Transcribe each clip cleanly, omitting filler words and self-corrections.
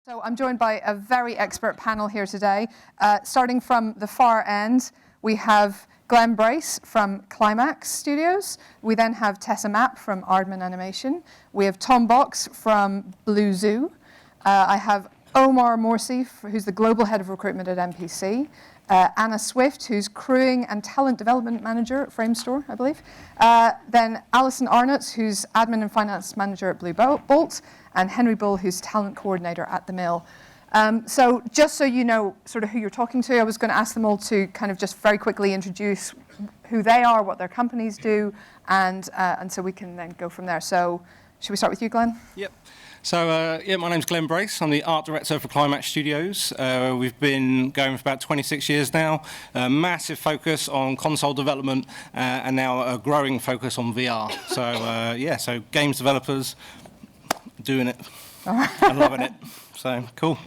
So I'm joined by a very expert panel here today. Starting from the far end, we have Glenn Brace from Climax Studios. We then have Tessa Mapp from Aardman Animation. We have Tom Box from Blue Zoo. I have Omar Morsy, who's the Global Head of Recruitment at MPC. Anna Swift, who's Crewing and Talent Development Manager at Framestore, I believe. Then Allison Arnott, who's Admin and Finance Manager at Blue Bolt. And Henry Bull, who's Talent Coordinator at The Mill. So just so you know sort of who you're talking to, I was going to ask them all to kind of just very quickly introduce who they are, what their companies do, and so we can then go from there. So should we start with you, Glenn? Yep. So, my name's Glenn Brace. I'm the art director for Climax Studios. We've been going for about 26 years now. Massive focus on console development, and now a growing focus on VR. So, so games developers doing it and loving it. So, cool.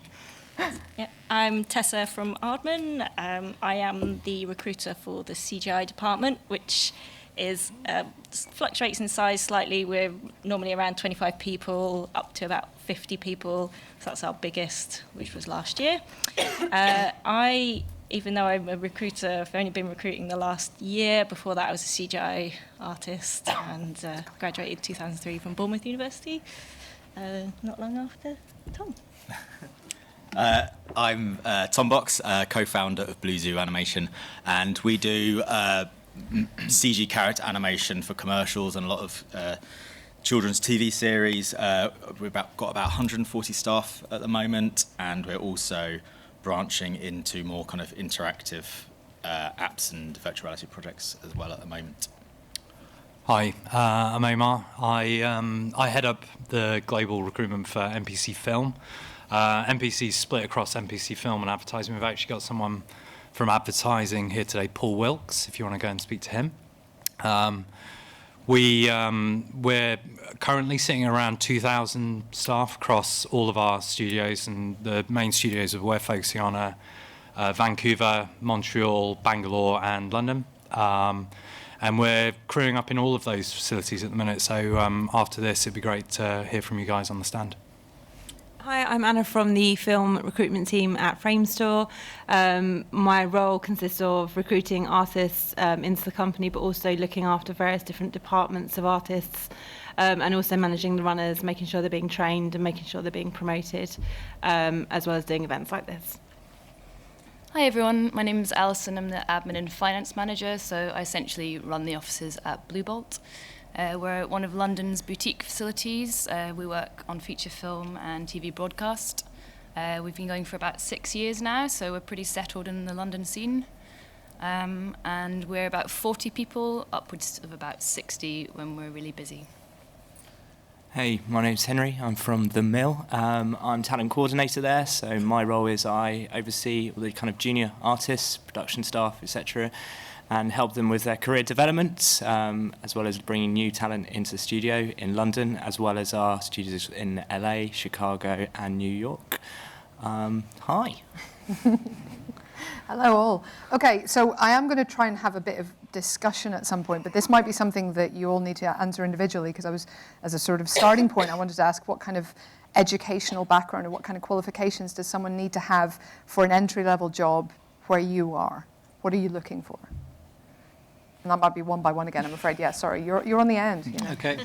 Yeah, I'm Tessa from Aardman. I am the recruiter for the Cgi Department, which is fluctuates in size slightly. We're normally around 25 people, up to about 50 people. So that's our biggest, which was last year. Even though I'm a recruiter, I've only been recruiting the last year. Before that, I was a Cgi artist and graduated in 2003 from Bournemouth University. Not long after Tom. I'm Tom Box, co-founder of Blue Zoo Animation, and we do CG character animation for commercials and a lot of children's TV series. We've got about 140 staff at the moment, and we're also branching into more kind of interactive apps and virtual reality projects as well at the moment. Hi, I'm Omar. I head up the global recruitment for MPC Film. MPC's split across MPC Film and advertising. We've actually got someone from advertising here today, Paul Wilkes, if you want to go and speak to him. We're currently sitting around 2,000 staff across all of our studios, and the main studios that we're focusing on are Vancouver, Montreal, Bangalore, and London. And we're crewing up in all of those facilities at the minute, so after this it'd be great to hear from you guys on the stand. Hi, I'm Anna from the film recruitment team at Framestore. My role consists of recruiting artists into the company, but also looking after various different departments of artists, and also managing the runners, making sure they're being trained and making sure they're being promoted, as well as doing events like this. Hi everyone, my name is Allison. I'm the Admin and Finance Manager, so I essentially run the offices at Blue Bolt. We're one of London's boutique facilities. We work on feature film and TV broadcast. We've been going for about 6 years now, so we're pretty settled in the London scene. And we're about 40 people, upwards of about 60 when we're really busy. Hey, my name's Henry. I'm from The Mill. I'm talent coordinator there, so my role is I oversee all the kind of junior artists, production staff, etc., and help them with their career development, as well as bringing new talent into the studio in London, as well as our studios in LA, Chicago, and New York. Hi. Hello all. Okay, so I am going to try and have a bit of discussion at some point, but this might be something that you all need to answer individually, because as a sort of starting point, I wanted to ask what kind of educational background or what kind of qualifications does someone need to have for an entry-level job where you are? What are you looking for? And that might be one by one again, I'm afraid. Yeah, sorry, you're on the end. You know. Okay.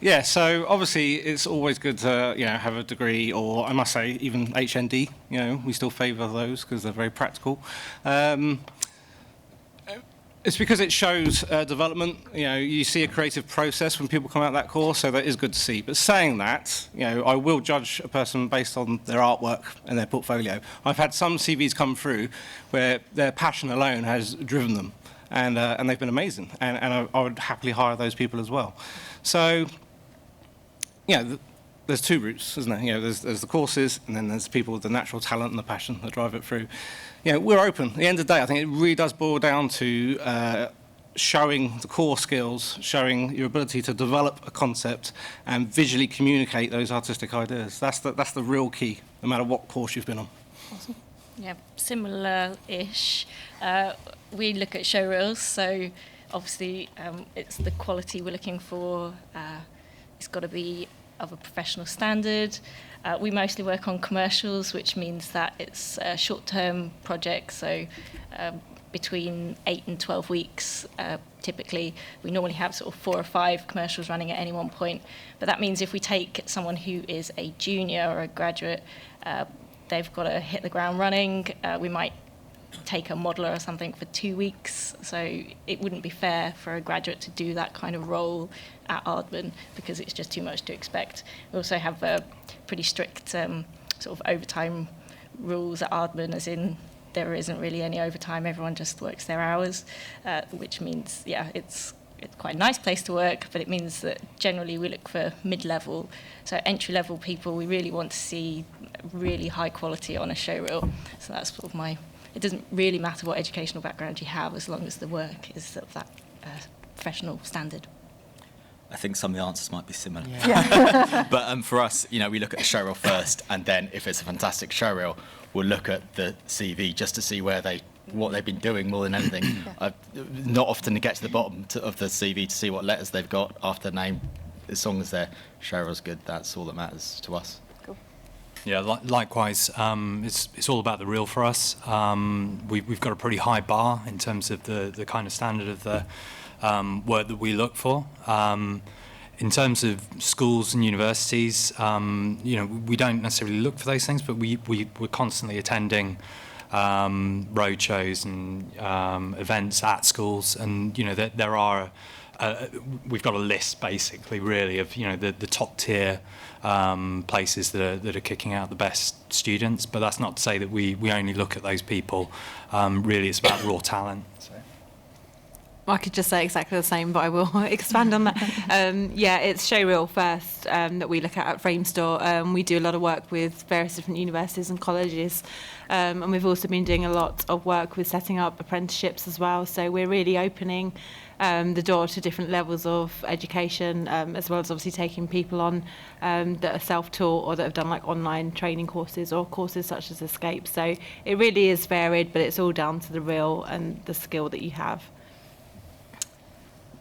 Yeah, so obviously it's always good to have a degree, or I must say even HND. We still favour those because they're very practical. It's because it shows development. You see a creative process when people come out of that course, so that is good to see. But saying that, I will judge a person based on their artwork and their portfolio. I've had some CVs come through where their passion alone has driven them, and they've been amazing. And I would happily hire those people as well. So, there's two routes, isn't there? There's the courses, and then there's people with the natural talent and the passion that drive it through. We're open. At the end of the day, I think it really does boil down to showing the core skills, showing your ability to develop a concept and visually communicate those artistic ideas. That's the real key, no matter what course you've been on. Yeah, similar-ish. We look at show reels, so obviously, it's the quality we're looking for. It's got to be of a professional standard. We mostly work on commercials, which means that it's a short-term project, so between 8 and 12 weeks, typically. We normally have sort of 4 or 5 commercials running at any one point. But that means if we take someone who is a junior or a graduate, they've got to hit the ground running. We might take a modeler or something for 2 weeks. So it wouldn't be fair for a graduate to do that kind of role at Aardman because it's just too much to expect. We also have pretty strict sort of overtime rules at Aardman, as in there isn't really any overtime. Everyone just works their hours, which means, yeah, it's quite a nice place to work, but it means that generally we look for mid-level. So entry-level people, we really want to see really high quality on a showreel. So that's sort of it doesn't really matter what educational background you have as long as the work is of that professional standard. I think some of the answers might be similar. Yeah. But for us, we look at the showreel first, and then if it's a fantastic showreel, we'll look at the CV just to see what they've been doing more than anything. Not often to get to the bottom of the CV to see what letters they've got after the name. As long as their showreel's good, that's all that matters to us. Cool. Yeah, likewise, it's all about the reel for us. We've got a pretty high bar in terms of the kind of standard of the work that we look for. In terms of schools and universities, we don't necessarily look for those things, but we're constantly attending roadshows and events at schools, and there are we've got a list basically really of the top tier places that are kicking out the best students, but that's not to say that we only look at those people. Really, it's about raw talent. So. I could just say exactly the same, but I will expand on that. It's showreel first that we look at Framestore. We do a lot of work with various different universities and colleges, and we've also been doing a lot of work with setting up apprenticeships as well. So we're really opening the door to different levels of education, as well as obviously taking people on that are self-taught or that have done like online training courses or courses such as Escape. So it really is varied, but it's all down to the reel and the skill that you have.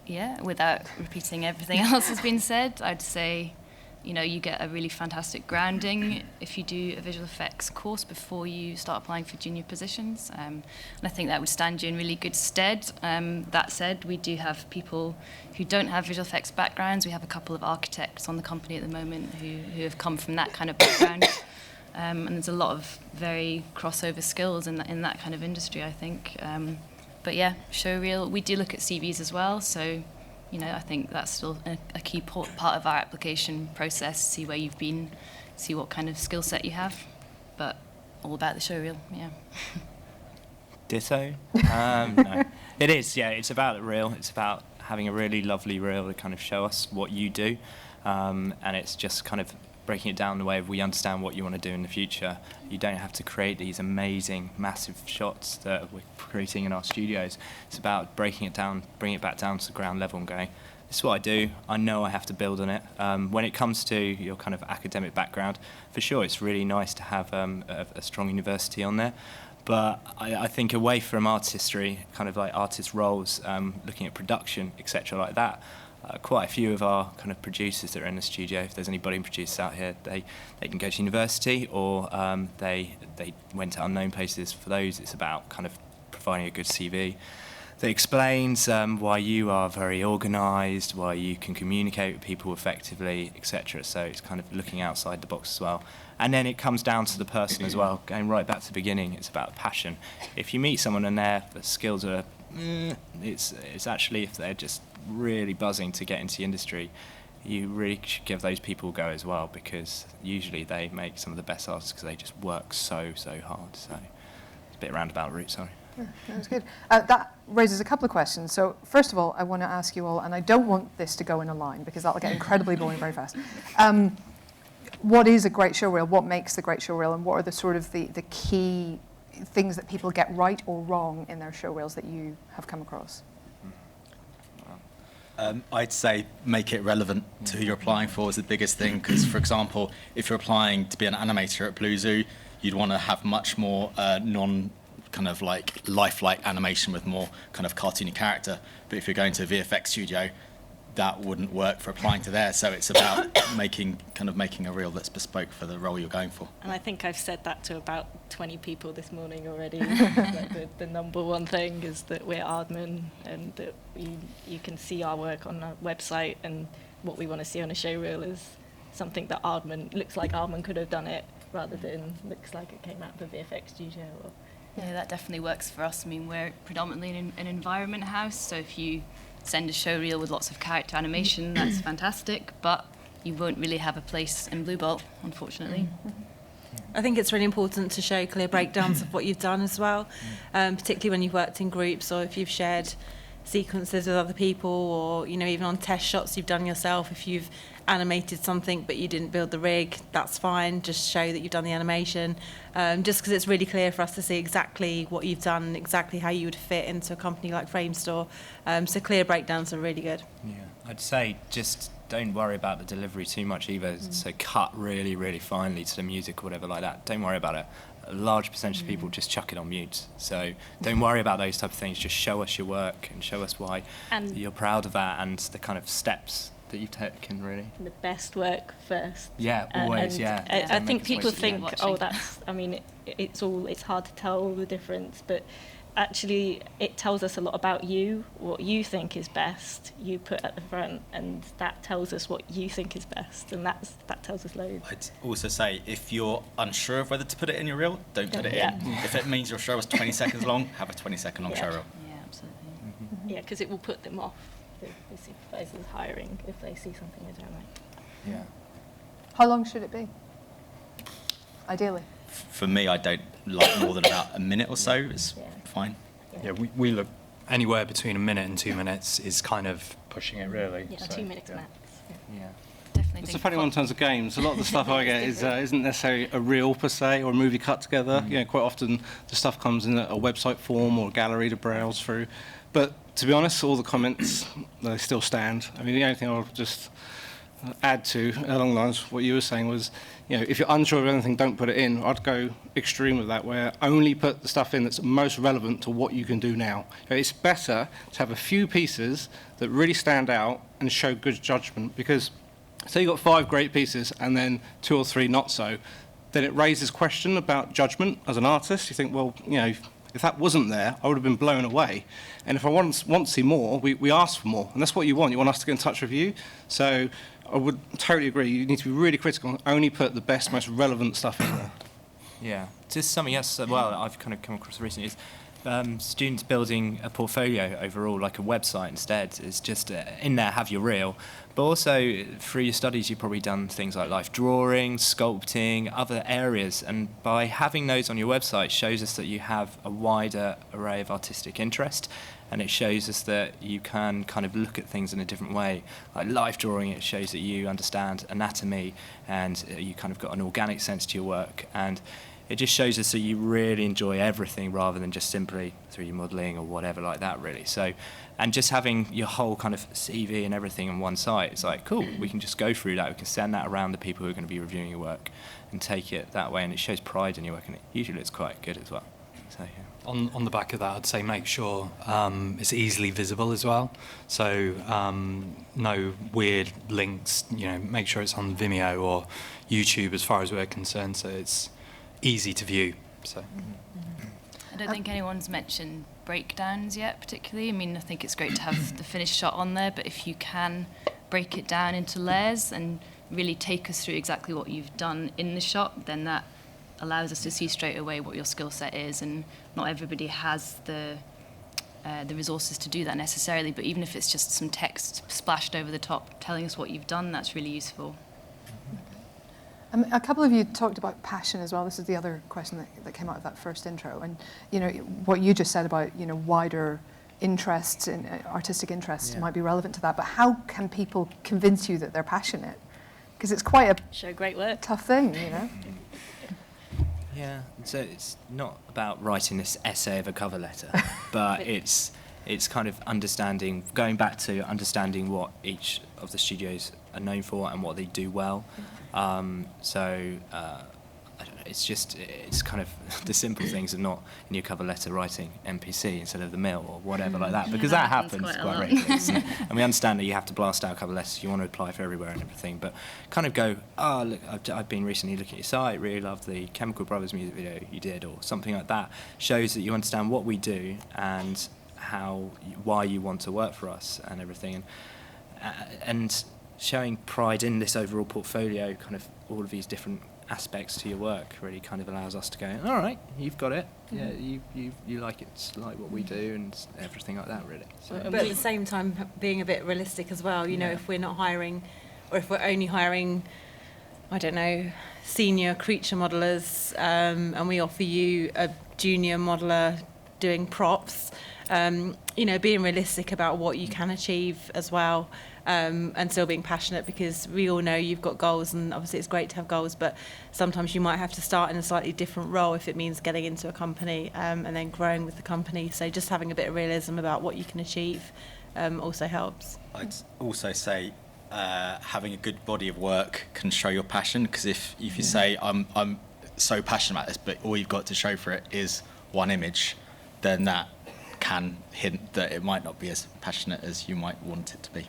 Yeah, without repeating everything else that's been said, I'd say, you get a really fantastic grounding if you do a visual effects course before you start applying for junior positions. And I think that would stand you in really good stead. That said, we do have people who don't have visual effects backgrounds. We have a couple of architects on the company at the moment who have come from that kind of background. And there's a lot of very crossover skills in that kind of industry, I think. But yeah, showreel, we do look at CVs as well, so I think that's still a key part of our application process, see where you've been, see what kind of skill set you have, but all about the showreel, yeah. Ditto. No. It is, yeah, it's about the reel, it's about having a really lovely reel to kind of show us what you do, and it's just kind of breaking it down the way of we understand what you want to do in the future. You don't have to create these amazing, massive shots that we're creating in our studios. It's about breaking it down, bringing it back down to the ground level and going, this is what I do, I know I have to build on it. When it comes to your kind of academic background, for sure it's really nice to have a strong university on there. But I think away from artistry, kind of like artist roles, looking at production, etc. like that, quite a few of our kind of producers that are in the studio, if there's any budding producers out here, they can go to university or they went to unknown places. For those, it's about kind of providing a good CV that explains why you are very organised, why you can communicate with people effectively, etc. So it's kind of looking outside the box as well. And then it comes down to the person as well, going right back to the beginning, it's about passion. If you meet someone and their skills are, it's actually if they're just really buzzing to get into the industry, you really should give those people a go as well, because usually they make some of the best artists because they just work so hard. So it's a bit roundabout route, sorry. Yeah, that was good. That raises a couple of questions. So first of all, I want to ask you all, and I don't want this to go in a line because that'll get incredibly boring very fast. What is a great showreel? What makes the great showreel, and what are the sort of the key things that people get right or wrong in their showreels that you have come across? I'd say make it relevant to who you're applying for is the biggest thing, because, for example, if you're applying to be an animator at Blue Zoo, you'd want to have much more kind of like lifelike animation with more kind of cartoony character. But if you're going to a VFX studio, that wouldn't work for applying to there. So it's about making a reel that's bespoke for the role you're going for. And I think I've said that to about 20 people this morning already. Like the number one thing is that we're Aardman, and that you can see our work on our website, and what we want to see on a show reel is something that looks like Aardman could have done it, rather than looks like it came out of the VFX studio. Yeah, that definitely works for us. I mean, we're predominantly an environment house, so if you send a show reel with lots of character animation, that's fantastic, but you won't really have a place in Blue Bolt, unfortunately. I think it's really important to show clear breakdowns of what you've done as well, particularly when you've worked in groups, or if you've shared sequences with other people, or even on test shots you've done yourself. If you've animated something but you didn't build the rig, that's fine, just show that you've done the animation, just because it's really clear for us to see exactly what you've done and exactly how you would fit into a company like Framestore. So clear breakdowns are really good. Yeah, I'd say just don't worry about the delivery too much either. So cut really, really finely to the music or whatever like that. Don't worry about it. A large percentage of people just chuck it on mute. So don't worry about those type of things. Just show us your work and show us why you're proud of that and the kind of steps that you've taken, really. The best work first. Yeah, always, yeah. I think people think, it's hard to tell the difference, but actually it tells us a lot about you, what you think is best, you put at the front, and that tells us what you think is best, and that tells us loads. I'd also say, if you're unsure of whether to put it in your reel, don't put it in. If it means your show is 20 seconds long, have a 20-second long show reel. Yeah, absolutely. Yeah, because it will put them off, the supervisors hiring, if they see something they don't like. Yeah. How long should it be? Ideally. For me, I don't like more than about a minute or so. It's fine. Yeah, we look anywhere between a minute and 2 minutes is kind of pushing it, really. Yeah, so, 2 minutes max. Yeah. Definitely. It's a funny one in terms of games. A lot of the stuff I get isn't necessarily a reel per se or a movie cut together. Quite often the stuff comes in a website form or a gallery to browse through. But to be honest, all the comments, they still stand. I mean, the only thing I'll just add to, along the lines of what you were saying, was, if you're unsure of anything, don't put it in. I'd go extreme with that, where only put the stuff in that's most relevant to what you can do now. It's better to have a few pieces that really stand out and show good judgment, because say you've got 5 great pieces and then 2 or 3 not so, then it raises question about judgment as an artist. You think, well, if that wasn't there, I would have been blown away. And if I want to see more, we ask for more. And that's what you want. You want us to get in touch with you. So I would totally agree. You need to be really critical and only put the best, most relevant stuff in there. Yeah. Just something else, I've kind of come across recently is students building a portfolio overall, like a website instead. It's just in there, have your reel. But also, through your studies, you've probably done things like life drawing, sculpting, other areas. And by having those on your website shows us that you have a wider array of artistic interest. And it shows us that you can kind of look at things in a different way. Like life drawing, it shows that you understand anatomy and you kind of got an organic sense to your work. And it just shows us that you really enjoy everything rather than just simply 3D modelling or whatever like that, really. So, and just having your whole kind of CV and everything on one site, it's like, cool, we can just go through that. We can send that around the people who are going to be reviewing your work and take it that way. And it shows pride in your work, and it usually looks quite good as well. So, yeah. On the back of that, I'd say make sure it's easily visible as well. So no weird links, make sure it's on Vimeo or YouTube as far as we're concerned, so it's easy to view. So I don't think anyone's mentioned breakdowns yet particularly. I mean, I think it's great to have the finished shot on there, but if you can break it down into layers and really take us through exactly what you've done in the shot, then that allows us to see straight away what your skill set is, and not everybody has the resources to do that necessarily, but even if it's just some text splashed over the top telling us what you've done, that's really useful. A couple of you talked about passion as well. This is the other question that came out of that first intro. And, what you just said about, wider interests and artistic interests might be relevant to that. But how can people convince you that they're passionate? Because it's quite a show great work. Tough thing, Yeah, so it's not about writing this essay of a cover letter, but it's kind of going back to understanding what each of the studios are known for and what they do well. I don't know, it's kind of the simple things of not in your cover letter writing NPC instead of the mill or whatever like that, because that happens quite regularly. And we understand that you have to blast out cover letters, you want to apply for everywhere and everything, but kind of go, oh, look, I've been recently looking at your site, really loved the Chemical Brothers music video you did, or something like that, shows that you understand what we do and why you want to work for us and everything. And showing pride in this overall portfolio, kind of all of these different aspects to your work, really kind of allows us to go, all right, you've got it, yeah, you like it, it's like what we do and everything like that, really. So, but at the same time being a bit realistic as well, you know, if we're not hiring, or if we're only hiring, I don't know, senior creature modelers, and we offer you a junior modeler doing props, you know, being realistic about what you can achieve as well, and still being passionate, because we all know you've got goals, and obviously it's great to have goals, but sometimes you might have to start in a slightly different role if it means getting into a company and then growing with the company. So just having a bit of realism about what you can achieve also helps. I'd also say having a good body of work can show your passion, because if you say I'm so passionate about this, but all you've got to show for it is one image, then that can hint that it might not be as passionate as you might want it to be.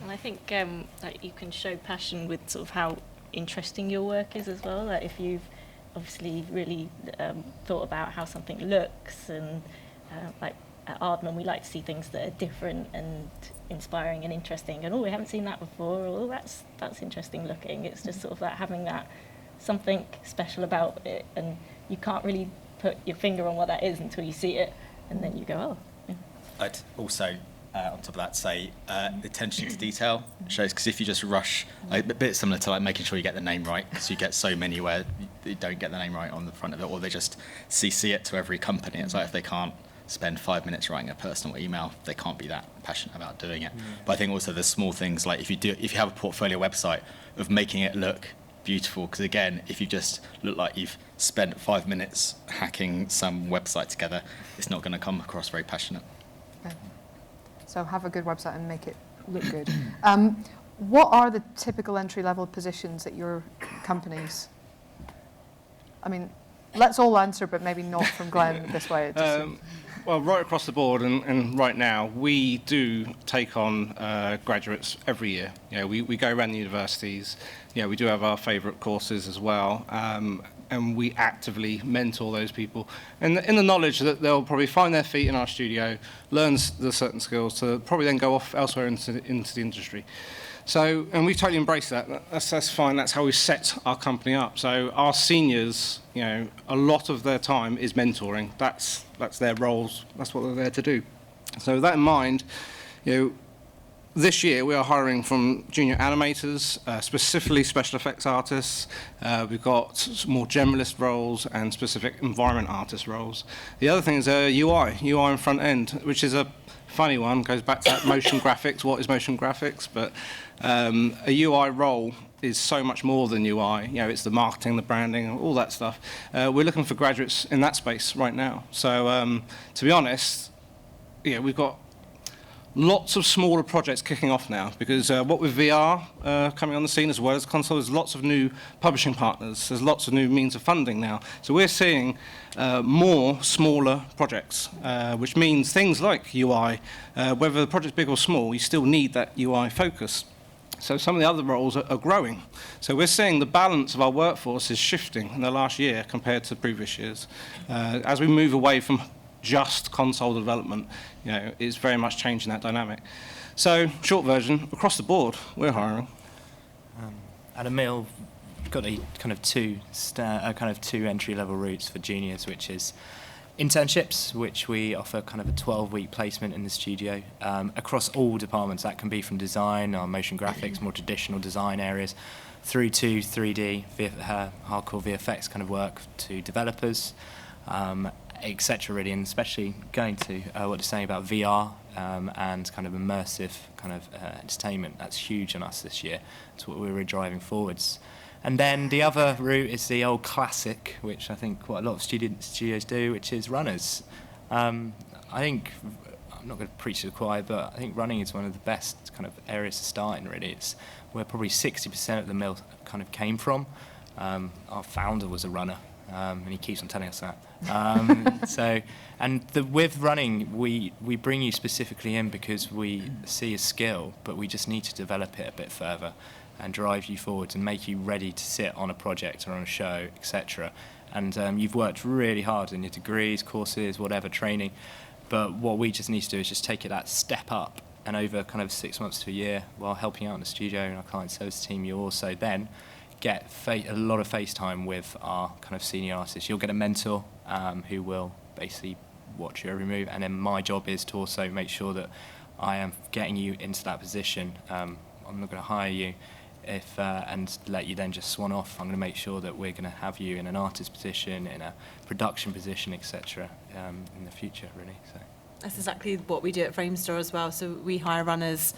And I think that you can show passion with sort of how interesting your work is as well. That if you've obviously really thought about how something looks, and like at Aardman, we like to see things that are different and inspiring and interesting. And we haven't seen that before. Or that's interesting looking. It's just sort of that having that something special about it, and you can't really put your finger on what that is until you see it, and then you go, oh. Yeah. I'd also, on top of that, say attention to detail shows, because if you just rush, a bit similar to like making sure you get the name right, because you get so many where you don't get the name right on the front of it, or they just CC it to every company. It's like if they can't spend 5 minutes writing a personal email, they can't be that passionate about doing it. But I think also the small things, like if you have a portfolio website, of making it look beautiful, because again, if you just look like you've spent 5 minutes hacking some website together, it's not going to come across very passionate. Okay. So have a good website and make it look good. What are the typical entry-level positions at your companies? I mean, let's all answer, but maybe not from Glenn this way. It just well, right across the board, and right now, we do take on graduates every year. You know, we go around the universities. You know, we do have our favourite courses as well, and we actively mentor those people in the knowledge that they'll probably find their feet in our studio, learn the certain skills to probably then go off elsewhere into the industry. So, and we totally embrace that. That's fine. That's how we set our company up. So our seniors, you know, a lot of their time is mentoring. That's their roles. That's what they're there to do. So with that in mind, you know, this year we are hiring from junior animators, specifically special effects artists. We've got more generalist roles and specific environment artist roles. The other thing is UI and front end, which is a funny one, goes back to that motion graphics. What is motion graphics? But a UI role is so much more than UI. You know, it's the marketing, the branding, all that stuff. We're looking for graduates in that space right now. So to be honest, yeah, we've got lots of smaller projects kicking off now, because what with VR coming on the scene as well as console, there's lots of new publishing partners, there's lots of new means of funding now. So we're seeing more smaller projects, which means things like UI, whether the project's big or small, you still need that UI focus. So some of the other roles are growing. So we're seeing the balance of our workforce is shifting in the last year compared to previous years. As we move away from just console development, you know, it's very much changing that dynamic. So, short version, across the board, we're hiring. At a mill, we've got a kind of two entry-level routes for juniors, which is internships, which we offer kind of a 12-week placement in the studio across all departments. That can be from design, or motion graphics, more traditional design areas, through to 3D, hardcore VFX kind of work to developers, etc. really, and especially going to what you're saying about VR and kind of immersive kind of entertainment. That's huge on us this year. That's what we were driving forwards. And then the other route is the old classic, which I think quite a lot of studios do, which is runners. I think, I'm not going to preach to the choir, but I think running is one of the best kind of areas to start in, really. It's where probably 60% of the mill kind of came from. Our founder was a runner, and he keeps on telling us that. With running, we bring you specifically in because we see a skill, but we just need to develop it a bit further and drive you forwards and make you ready to sit on a project or on a show, etc. And you've worked really hard in your degrees, courses, whatever, training. But what we just need to do is just take it that step up. And over kind of 6 months to a year, while helping out in the studio and our client service team, you also then get a lot of face time with our kind of senior artists. You'll get a mentor who will basically watch your every move. And then my job is to also make sure that I am getting you into that position. I'm not going to hire you and let you then just swan off. I'm going to make sure that we're going to have you in an artist position, in a production position, etc. In the future, really. So. That's exactly what we do at Framestore as well. So we hire runners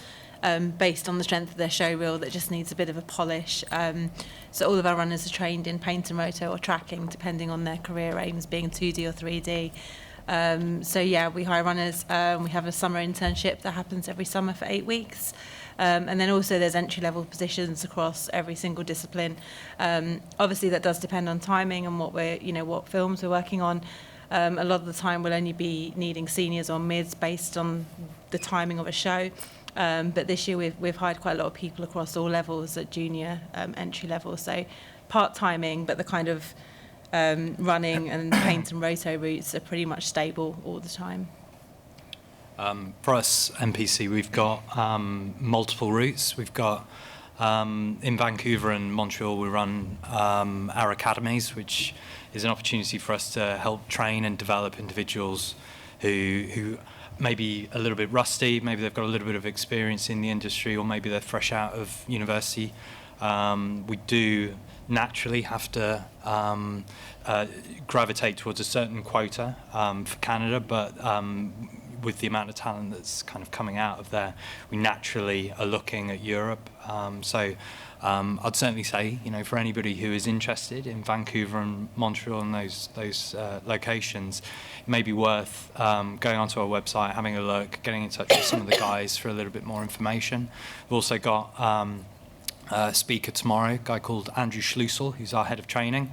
based on the strength of their show reel that just needs a bit of a polish. So all of our runners are trained in paint and roto or tracking, depending on their career aims, being 2D or 3D. So yeah, we hire runners. We have a summer internship that happens every summer for 8 weeks. And then also there's entry-level positions across every single discipline. Obviously that does depend on timing and what films we're working on. A lot of the time we'll only be needing seniors or mids based on the timing of a show. But this year we've hired quite a lot of people across all levels at junior, entry level. So part timing, but the kind of running and paint and roto routes are pretty much stable all the time. For us, MPC, we've got multiple routes. We've got, in Vancouver and Montreal, we run our academies, which is an opportunity for us to help train and develop individuals who may be a little bit rusty, maybe they've got a little bit of experience in the industry, or maybe they're fresh out of university. We do naturally have to gravitate towards a certain quota for Canada, but with the amount of talent that's kind of coming out of there, we naturally are looking at Europe. I'd certainly say, for anybody who is interested in Vancouver and Montreal and those locations, it may be worth going onto our website, having a look, getting in touch with some of the guys for a little bit more information. We've also got a speaker tomorrow, a guy called Andrew Schlussel, who's our head of training,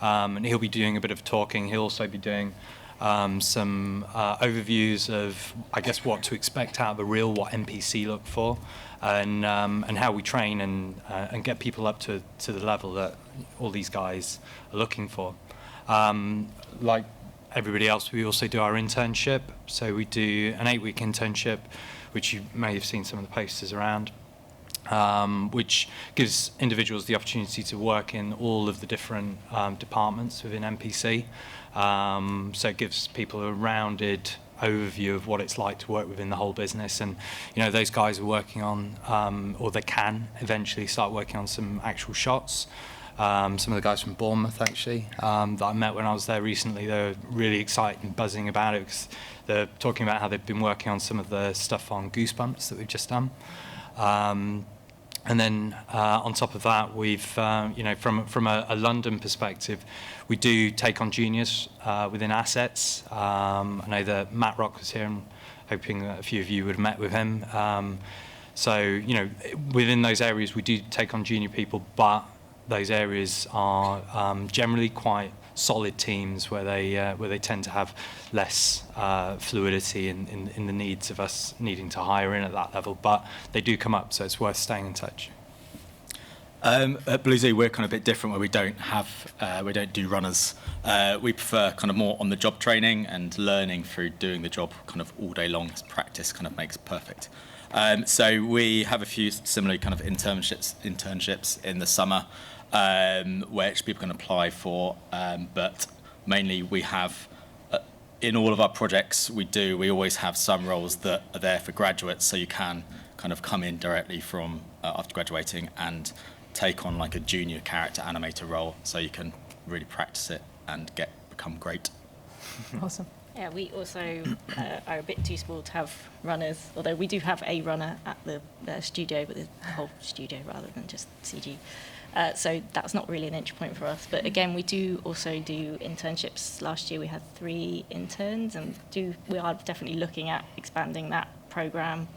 and he'll be doing a bit of talking. He'll also be doing some overviews of, I guess, what to expect out of a reel, what MPC look for, and how we train and get people up to the level that all these guys are looking for. Like everybody else, we also do our internship. So we do an 8-week internship, which you may have seen some of the posters around, which gives individuals the opportunity to work in all of the different departments within MPC. So it gives people a rounded overview of what it's like to work within the whole business. And, those guys are working on, or they can eventually start working on some actual shots. Some of the guys from Bournemouth, actually, that I met when I was there recently, they were really excited and buzzing about it because they're talking about how they've been working on some of the stuff on Goosebumps that we've just done. And then on top of that, we've, from a London perspective, we do take on juniors within assets. I know that Matt Rock was here, and hoping that a few of you would have met with him. So, within those areas, we do take on junior people, but those areas are generally quite solid teams where they tend to have less fluidity in the needs of us needing to hire in at that level, but they do come up, so it's worth staying in touch. At Blue Zoo, we're kind of a bit different where we don't do runners. We prefer kind of more on the job training and learning through doing the job kind of all day long. Practice kind of makes perfect. So we have a few similar kind of internships in the summer, which people can apply for, but mainly we have, in all of our projects we always have some roles that are there for graduates, so you can kind of come in directly from after graduating and take on like a junior character animator role, so you can really practice it and become great. Awesome. Yeah, we also are a bit too small to have runners, although we do have a runner at the studio, but the whole studio rather than just CG. So that's not really an entry point for us. But again, we do also do internships. Last year we had 3 interns, and we are definitely looking at expanding that programme,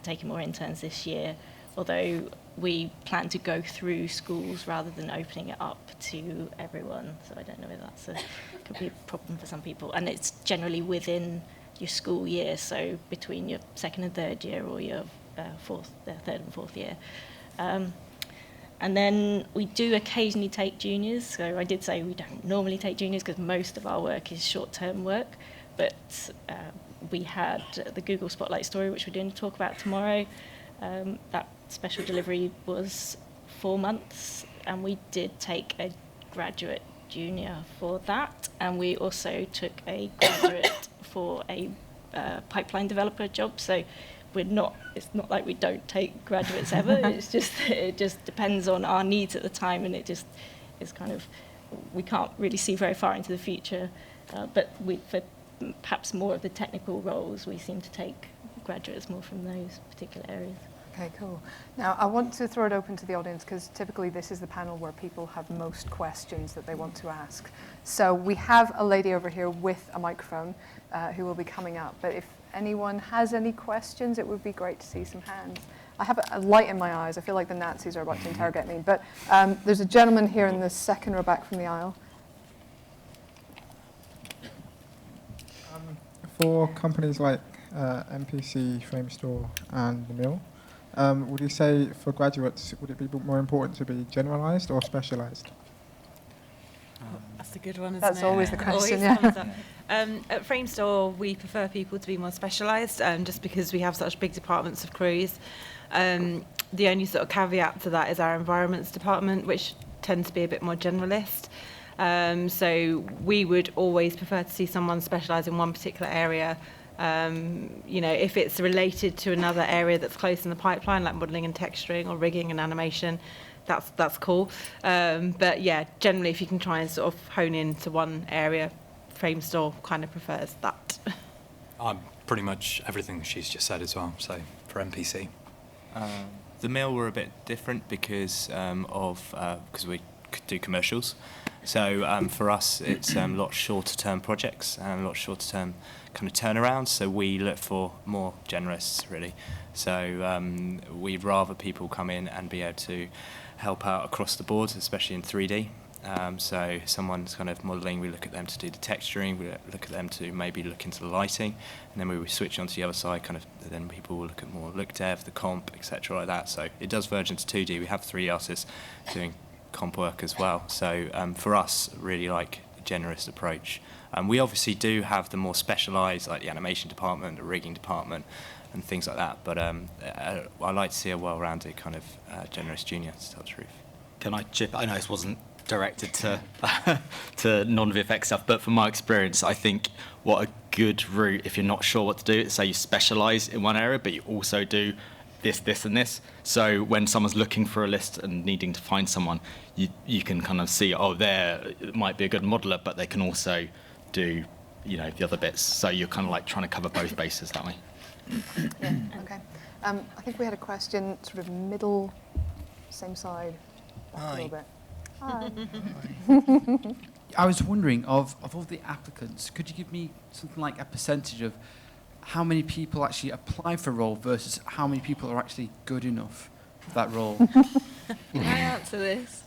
taking more interns this year. although we plan to go through schools rather than opening it up to everyone. So I don't know if could be a problem for some people. And it's generally within your school year, so between your second and third year, or your third and fourth year. And then we do occasionally take juniors. So I did say we don't normally take juniors because most of our work is short-term work. But we had the Google Spotlight story, which we're going to talk about tomorrow. That special delivery was 4 months, and we did take a graduate junior for that. And we also took a graduate for a pipeline developer job. So it's not like we don't take graduates ever. It just depends on our needs at the time, and it just is kind of, we can't really see very far into the future. But for perhaps more of the technical roles, we seem to take graduates more from those particular areas. Okay, cool. Now, I want to throw it open to the audience because typically this is the panel where people have most questions that they want to ask. So we have a lady over here with a microphone who will be coming up. But if anyone has any questions, it would be great to see some hands. I have a light in my eyes. I feel like the Nazis are about to interrogate me. But there's a gentleman here in the second row back from the aisle. For companies like MPC, Framestore, and the Mill, would you say for graduates, would it be more important to be generalised or specialised? That's a good one, isn't it? That's always the question, Always comes yeah. up. At Framestore, we prefer people to be more specialised, just because we have such big departments of crews. The only sort of caveat to that is our environments department, which tends to be a bit more generalist. So we would always prefer to see someone specialise in one particular area. If it's related to another area that's close in the pipeline, like modelling and texturing or rigging and animation, that's cool. But yeah, generally, if you can try and sort of hone in to one area, Framestore kind of prefers that. I'm pretty much everything she's just said as well, so for MPC. The Mill were a bit different because we could do commercials. So for us, it's a lot shorter term projects and a lot shorter term kind of turnarounds. So we look for more generalists, really. So we'd rather people come in and be able to help out across the board, especially in 3D. So someone's kind of modelling, we look at them to do the texturing, we look at them to maybe look into the lighting, and then we would switch onto the other side, kind of, then people will look at more look dev, the comp, etc. like that. So it does verge into 2D. We have 3 artists doing comp work as well. So for us, really like a generous approach. We obviously do have the more specialised, like the animation department, the rigging department, and things like that. But I like to see a well-rounded kind of generous junior, to tell the truth. Can I chip? I know this wasn't directed to to non-VFX stuff, but from my experience, I think what a good route, if you're not sure what to do, is say you specialise in one area, but you also do this, this, and this. So when someone's looking for a list and needing to find someone, you can kind of see, oh, there might be a good modeller, but they can also do, the other bits. So you're kind of like trying to cover both bases that way. Yeah, okay. I think we had a question, sort of middle, same side, back a little bit. Hi. I was wondering, of all the applicants, could you give me something like a percentage of how many people actually apply for a role versus how many people are actually good enough for that role? Can I answer this?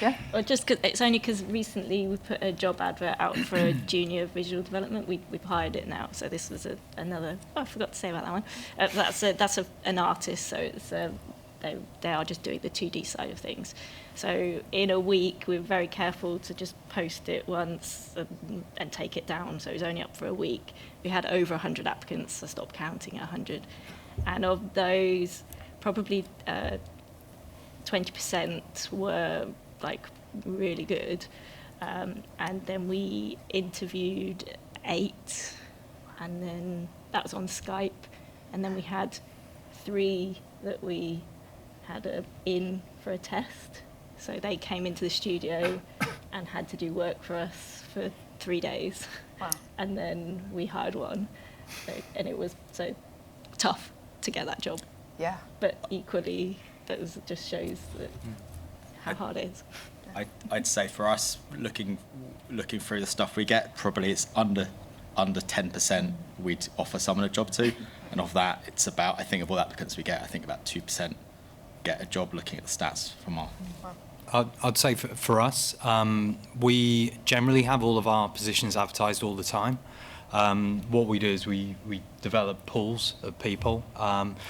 Yeah. Or just because it's only because recently we put a job advert out for a junior visual development. We've hired it now, so this was another. Oh, I forgot to say about that one. That's an artist, so it's they are just doing the 2D side of things. So in a week, we're very careful to just post it once and take it down. So it was only up for a week. We had over 100 applicants. I stopped counting at 100, and of those, probably 20% were like really good, and then we interviewed 8, and then that was on Skype, and then we had 3 that we had in for a test. So they came into the studio and had to do work for us for 3 days. Wow. And then we hired one, and it was so tough to get that job. Yeah. But equally, just shows that how hard it is. I'd say for us, looking through the stuff we get, probably it's under 10% we'd offer someone a job to, and of that, it's about, I think of all applicants we get, I think about 2% get a job looking at the stats from our. I'd say for us, we generally have all of our positions advertised all the time. What we do is we develop pools of people.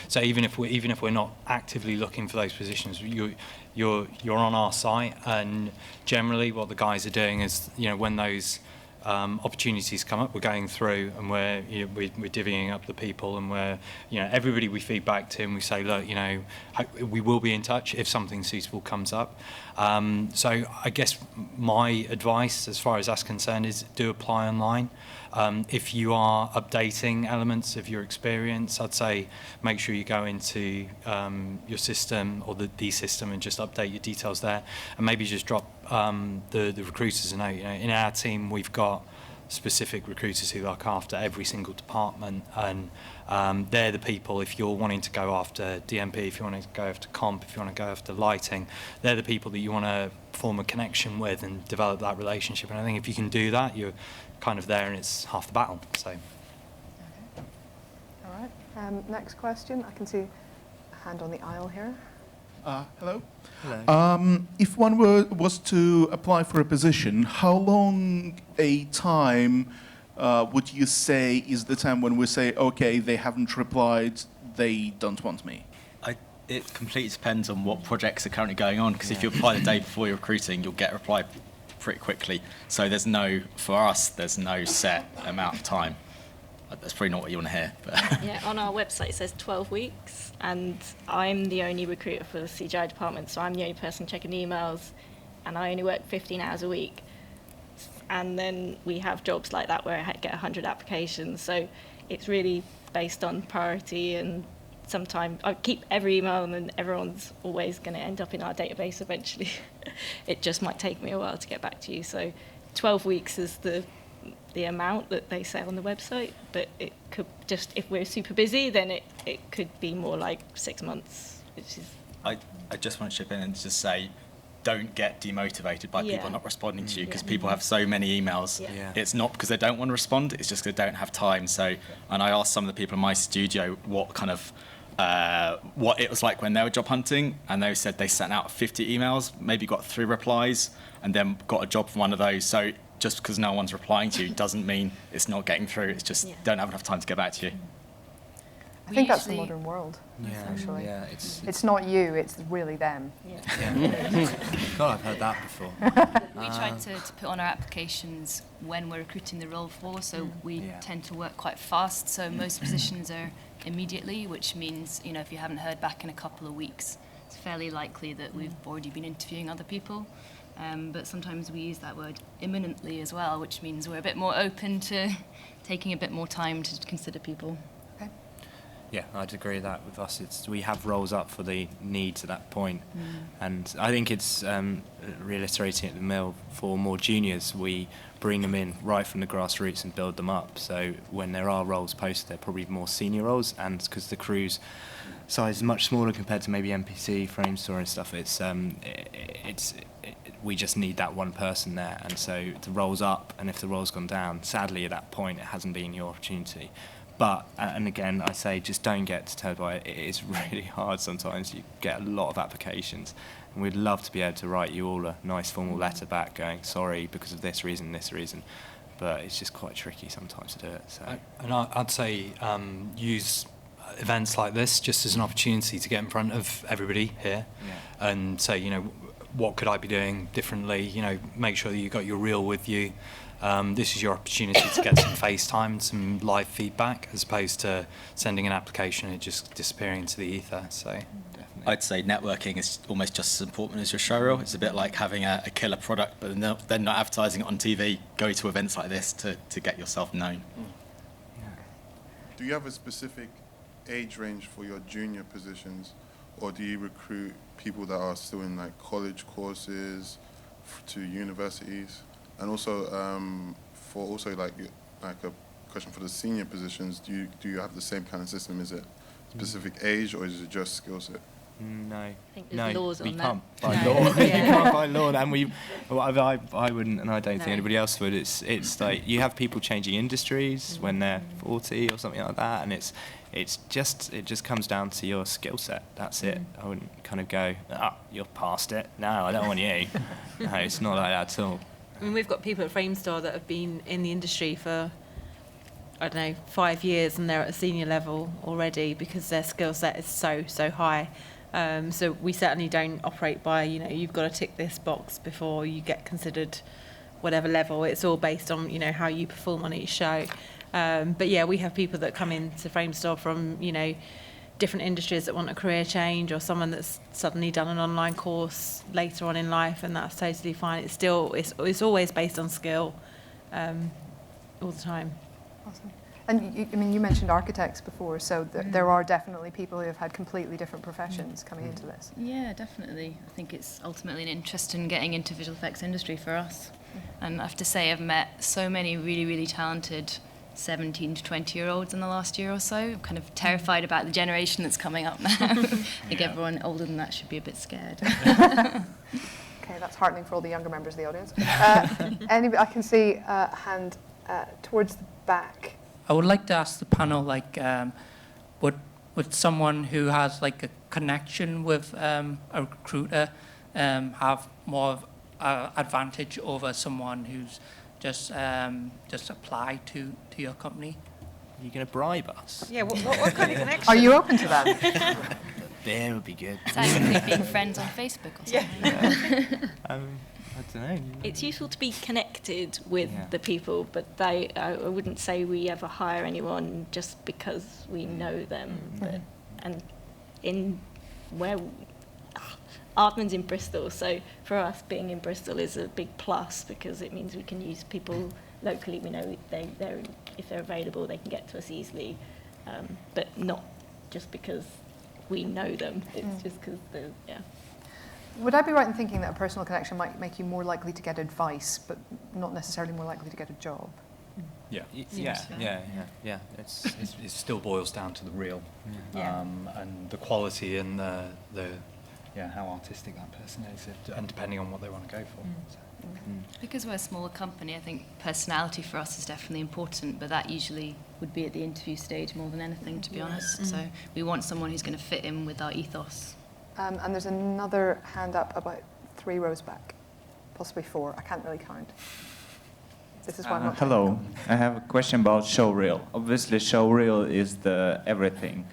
So even if we're not actively looking for those positions, you're on our site, and generally what the guys are doing is, when those opportunities come up, we're going through and we're divvying up the people, and we're everybody we feed back to, and we say, look, we will be in touch if something suitable comes up. So I guess my advice, as far as that's concerned, is do apply online. If you are updating elements of your experience, I'd say make sure you go into your system or the system and just update your details there, and maybe just drop the recruiters a note. In our team, we've got specific recruiters who look after every single department, and they're the people, if you're wanting to go after DMP, if you want to go after comp, if you want to go after lighting, they're the people that you want to form a connection with and develop that relationship. And I think if you can do that, you're kind of there, and it's half the battle. So. Okay. All right. Next question. I can see a hand on the aisle here. Hello. Hello. If one was to apply for a position, how long a time would you say is the time when we say, okay, they haven't replied, they don't want me? It completely depends on what projects are currently going on, because if you apply the day before you're recruiting, you'll get a reply pretty quickly. So for us, there's no set amount of time. That's probably not what you want to hear. But Yeah, on our website it says 12 weeks, and I'm the only recruiter for the Cgi department, so I'm the only person checking emails, and I only work 15 hours a week. And then we have jobs like that where I get 100 applications, so it's really based on priority, and sometimes I keep every email, and then everyone's always going to end up in our database eventually. It just might take me a while to get back to you. So 12 weeks is the amount that they say on the website, but it could just, if we're super busy, then it could be more like 6 months, which is... I just want to chip in and just say, don't get demotivated by people not responding to you, because people have so many emails. It's not because they don't want to respond, it's just because they don't have time. So, and I asked some of the people in my studio what kind of what it was like when they were job hunting, and they said they sent out 50 emails, maybe got 3 replies, and then got a job from one of those. So just because no one's replying to you doesn't mean it's not getting through. It's just don't have enough time to get back to you. I think that's the modern world, actually. Yeah, it's not you, it's really them. God, I've heard that before. We try to put on our applications when we're recruiting the role for, so we tend to work quite fast. So most positions are immediately, which means, if you haven't heard back in a couple of weeks, it's fairly likely that we've already been interviewing other people. But sometimes we use that word imminently as well, which means we're a bit more open to taking a bit more time to consider people. Yeah, I'd agree with that. With us, we have roles up for the needs at that point. And I think it's reiterating at the mill, for more juniors, we bring them in right from the grassroots and build them up. So when there are roles posted, they're probably more senior roles, and because the crew's size is much smaller compared to maybe NPC, Framestore and stuff, we just need that one person there. And so the role's up, and if the role's gone down, sadly at that point it hasn't been your opportunity. But, and again, I say just don't get deterred by it. It is really hard sometimes. You get a lot of applications. And we'd love to be able to write you all a nice formal letter back going, sorry, because of this reason. But it's just quite tricky sometimes to do it. So. And I'd say use events like this just as an opportunity to get in front of everybody here and say, what could I be doing differently? Make sure that you've got your reel with you. This is your opportunity to get some FaceTime, some live feedback, as opposed to sending an application and it just disappearing into the ether. So, definitely. I'd say networking is almost just as important as your show reel. It's a bit like having a killer product, but then not advertising it on TV. Go to events like this to get yourself known. Do you have a specific age range for your junior positions, or do you recruit people that are still in like college courses to universities? And also, like a question for the senior positions, do you have the same kind of system? Is it specific age, or is it just skill set? No. I think there's laws we on can't that. by No. law. Yeah. You can't by law, and I wouldn't, and I don't No. think anybody else would. It's like you have people changing industries when they're 40 or something like that, and it just comes down to your skill set. That's it. I wouldn't kind of go, you're past it. No, I don't want you. No, it's not like that at all. I mean, we've got people at Framestore that have been in the industry for, I don't know, 5 years, and they're at a senior level already because their skill set is so high. So we certainly don't operate by, you've got to tick this box before you get considered whatever level. It's all based on, how you perform on each show. But yeah, we have people that come into Framestore from, different industries that want a career change, or someone that's suddenly done an online course later on in life, and that's totally fine. It's still, it's always based on skill all the time. Awesome. And you mentioned architects before, so there are definitely people who have had completely different professions coming into this. Yeah, definitely. I think it's ultimately an interest in getting into visual effects industry for us. And I have to say, I've met so many really, really talented 17 to 20-year-olds in the last year or so. I'm kind of terrified about the generation that's coming up now. I think everyone older than that should be a bit scared. Okay, that's heartening for all the younger members of the audience. I can see a hand towards the back. I would like to ask the panel, would someone who has a connection with a recruiter have more of advantage over someone who's just applied to your company? Are you going to bribe us? Yeah, what kind of connection? Are you open to that? Beer would be good. Technically being friends on Facebook or something. I don't know. It's useful to be connected with the people, but I wouldn't say we ever hire anyone just because we know them. But, and Aardman's in Bristol, so for us being in Bristol is a big plus because it means we can use people locally. We know if they're available, they can get to us easily, but not just because we know them. It's just because Would I be right in thinking that a personal connection might make you more likely to get advice, but not necessarily more likely to get a job? Yeah. Yeah. It still boils down to the real, and the quality and the how artistic that person is, and depending on what they want to go for. Because we're a smaller company, I think personality for us is definitely important, but that usually would be at the interview stage more than anything, to be honest. So we want someone who's going to fit in with our ethos. And there's another hand up about 3 rows back, possibly 4. I can't really count. This is why I'm not. Hello, I have a question about showreel. Obviously, showreel is the everything,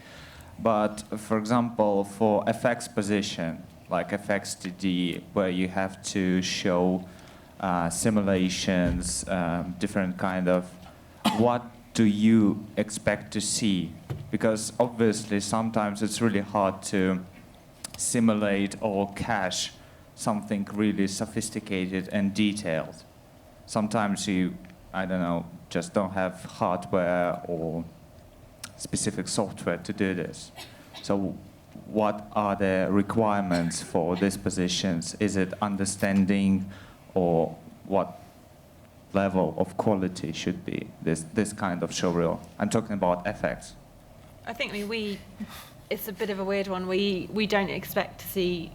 but for example, for FX position like FX 2D, where you have to show simulations, different kind of, what do you expect to see? Because obviously, sometimes it's really hard to simulate or cache something really sophisticated and detailed. Sometimes you, just don't have hardware or specific software to do this. So what are the requirements for these positions? Is it understanding, or what level of quality should be this kind of showreel? I'm talking about FX. I think it's a bit of a weird one. We don't expect to see,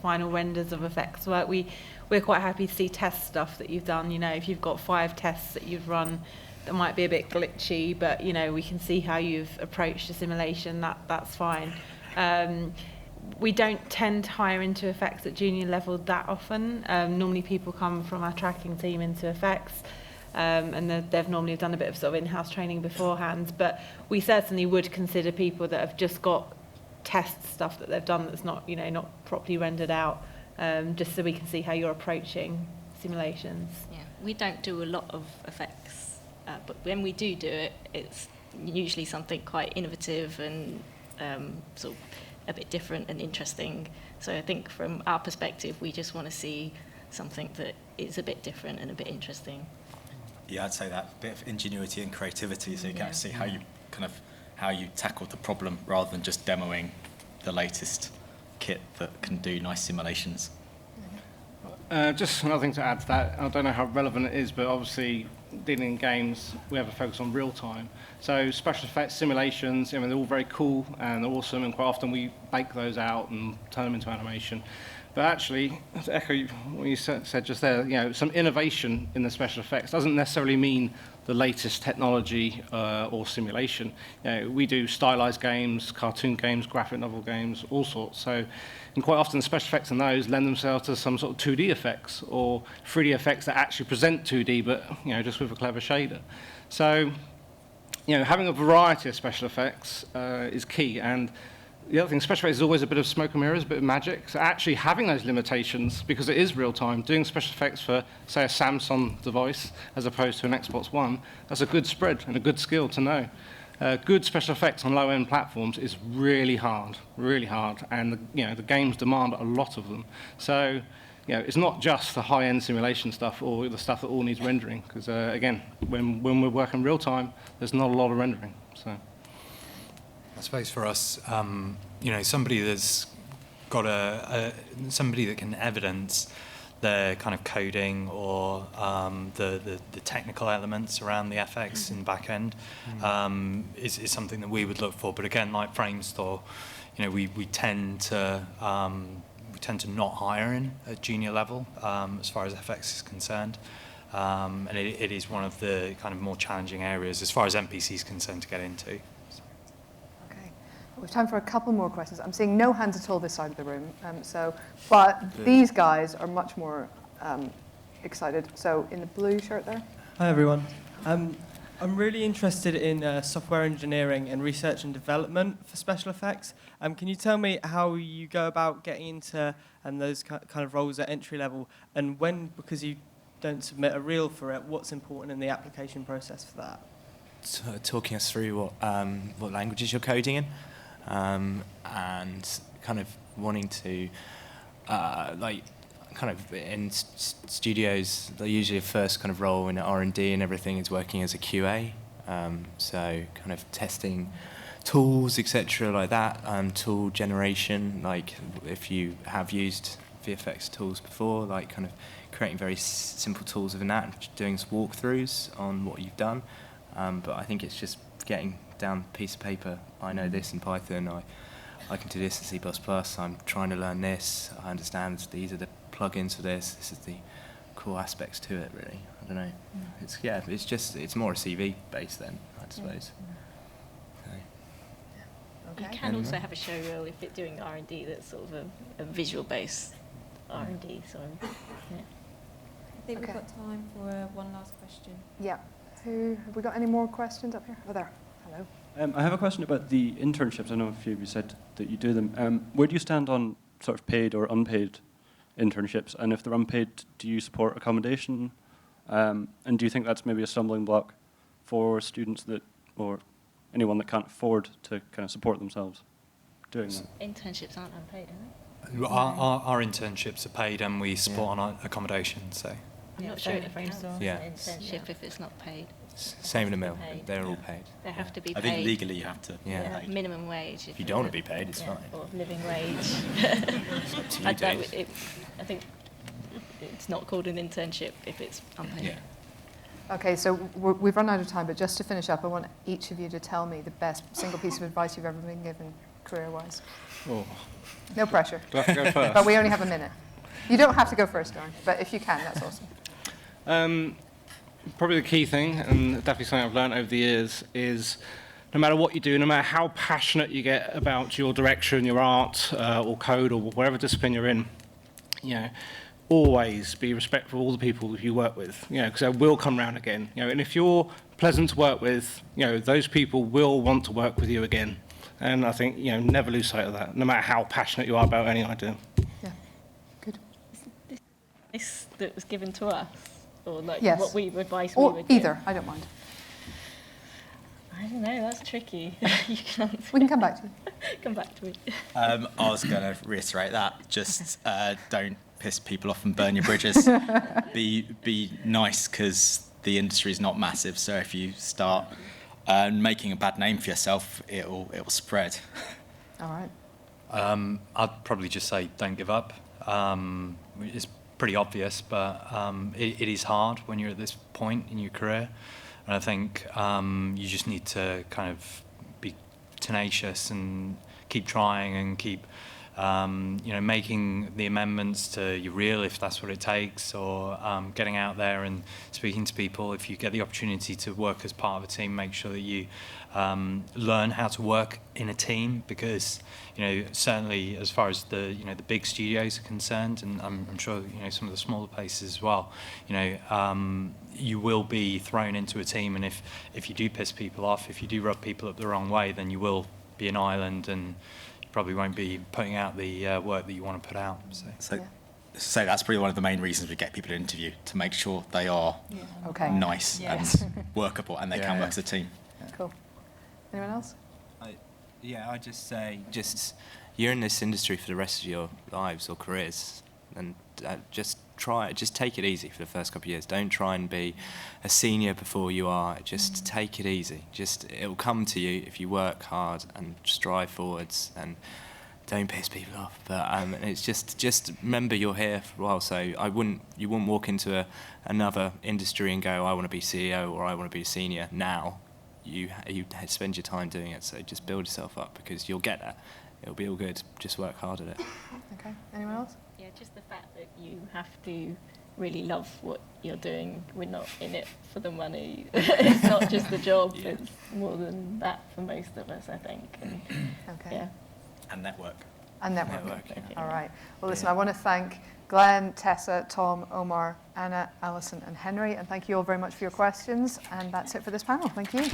final renders of effects work. We're quite happy to see test stuff that you've done. If you've got 5 tests that you've run that might be a bit glitchy, but we can see how you've approached the simulation. That's fine. We don't tend to hire into effects at junior level that often. Normally people come from our tracking team into effects. And they've normally done a bit of sort of in-house training beforehand, but we certainly would consider people that have just got test stuff that they've done that's not, not properly rendered out, just so we can see how you're approaching simulations. Yeah, we don't do a lot of effects, but when we do it, it's usually something quite innovative and sort of a bit different and interesting. So I think from our perspective, we just want to see something that is a bit different and a bit interesting. Yeah, I'd say that bit of ingenuity and creativity, so you get to see how you tackled the problem rather than just demoing the latest kit that can do nice simulations. Just another thing to add to that. I don't know how relevant it is, but obviously dealing in games, we have a focus on real time. So special effects, simulations, I mean, they're all very cool and awesome, and quite often we bake those out and turn them into animation. But actually, to echo what you said just there, you know, some innovation in the special effects doesn't necessarily mean the latest technology or simulation. You know, we do stylized games, cartoon games, graphic novel games, all sorts. So, and quite often the special effects in those lend themselves to some sort of 2D effects or 3D effects that actually present 2D, but you know, just with a clever shader. So, you know, having a variety of special effects is key. And the other thing, special effects is always a bit of smoke and mirrors, a bit of magic. So actually having those limitations, because it is real time, doing special effects for, say, a Samsung device as opposed to an Xbox One, that's a good spread and a good skill to know. Good special effects on low-end platforms is really hard, and you know, the games demand a lot of them. So, you know, it's not just the high-end simulation stuff or the stuff that all needs rendering, because again, when we're working real time, there's not a lot of rendering. So. I suppose for us, you know, somebody that's got somebody that can evidence their kind of coding or the technical elements around the FX in the back end is something that we would look for. But again, like Framestore, you know, we tend to not hire in at junior level as far as FX is concerned. And it is one of the kind of more challenging areas as far as NPC is concerned to get into. We have time for a couple more questions. I'm seeing no hands at all this side of the room. But these guys are much more excited. So in the blue shirt there. Hi everyone. I'm really interested in software engineering and research and development for special effects. Can you tell me how you go about getting into those kind of roles at entry level, and when, because you don't submit a reel for it, what's important in the application process for that? So, talking us through what languages you're coding in. And kind of wanting to, like, kind of in studios, they usually a first kind of role in R&D and everything is working as a QA. So kind of testing tools, etc., like that. Tool generation, like if you have used VFX tools before, like kind of creating very simple tools within that and doing walkthroughs on what you've done. But I think it's just getting down a piece of paper, I know this in Python, I can do this in C++, I'm trying to learn this, I understand these are the plugins for this is the cool aspects to it, really. I don't know. It's more a CV based then, I suppose. You can also have a show reel if it's doing R&D that's sort of a visual based R&D. So, yeah. I think we've got time for one last question. Yeah. Have we got any more questions up here? Oh, there. Hello. I have a question about the internships. I know a few of you said that you do them. Where do you stand on sort of paid or unpaid internships? And if they're unpaid, do you support accommodation? And do you think that's maybe a stumbling block for students or anyone that can't afford to kind of support themselves doing that? Internships aren't unpaid, are they? Our internships are paid and we support on our accommodation, so. I'm not sure it counts as an internship if it's not paid. Same in the mill, they're all paid. They have to be paid. I think legally you have to. Yeah. Minimum wage. If you don't want to be paid, it's fine. Or living wage. I think it's not called an internship if it's unpaid. Yeah. Okay, so we've run out of time, but just to finish up, I want each of you to tell me the best single piece of advice you've ever been given career-wise. Oh. No pressure. Do I have to go first? But we only have a minute. You don't have to go first, Darren, but if you can, that's awesome. Probably the key thing, and definitely something I've learned over the years, is no matter what you do, no matter how passionate you get about your direction, your art, or code, or whatever discipline you're in, you know, always be respectful of all the people you work with, you know, because they will come round again, you know, and if you're pleasant to work with, you know, those people will want to work with you again. And I think, you know, never lose sight of that, no matter how passionate you are about any idea. Yeah, good. This that was given to us, or like yes. what advice or we would give? Either, I don't mind. I don't know, that's tricky. You can answer. We can come back to you. Come back to me. I was going to reiterate that. Just don't piss people off and burn your bridges. Be nice, because the industry is not massive. So if you start making a bad name for yourself, it'll spread. All right. I'd probably just say don't give up. It's pretty obvious, but it is hard when you're at this point in your career. And I think you just need to kind of be tenacious and keep trying and keep making the amendments to your reel if that's what it takes, or getting out there and speaking to people. If you get the opportunity to work as part of a team, make sure that you learn how to work in a team, because certainly as far as the the big studios are concerned, and I'm sure some of the smaller places as well, you will be thrown into a team, and if you do piss people off, if you do rub people up the wrong way, then you will be an island, and probably won't be putting out the work that you want to put out. So that's probably one of the main reasons we get people to interview, to make sure they are nice and workable, and they can work as a team. Cool. Anyone else? I just say, you're in this industry for the rest of your lives or careers, and just take it easy for the first couple of years. Don't try and be a senior before you are. Just take it easy. It'll come to you if you work hard and strive forwards, and don't piss people off. But it's just remember you're here for a while. So you wouldn't walk into another industry and go, I want to be CEO or I want to be a senior now. You spend your time doing it. So just build yourself up, because you'll get there. It'll be all good. Just work hard at it. Okay. Anyone else? Yeah, just the fact that you have to really love what you're doing. We're not in it for the money. It's not just the job. It's more than that for most of us, I think. And, And network. And network. All right. Well, listen, I want to thank Glenn, Tessa, Tom, Omar, Anna, Allison, and Henry, and thank you all very much for your questions. And that's it for this panel. Thank you.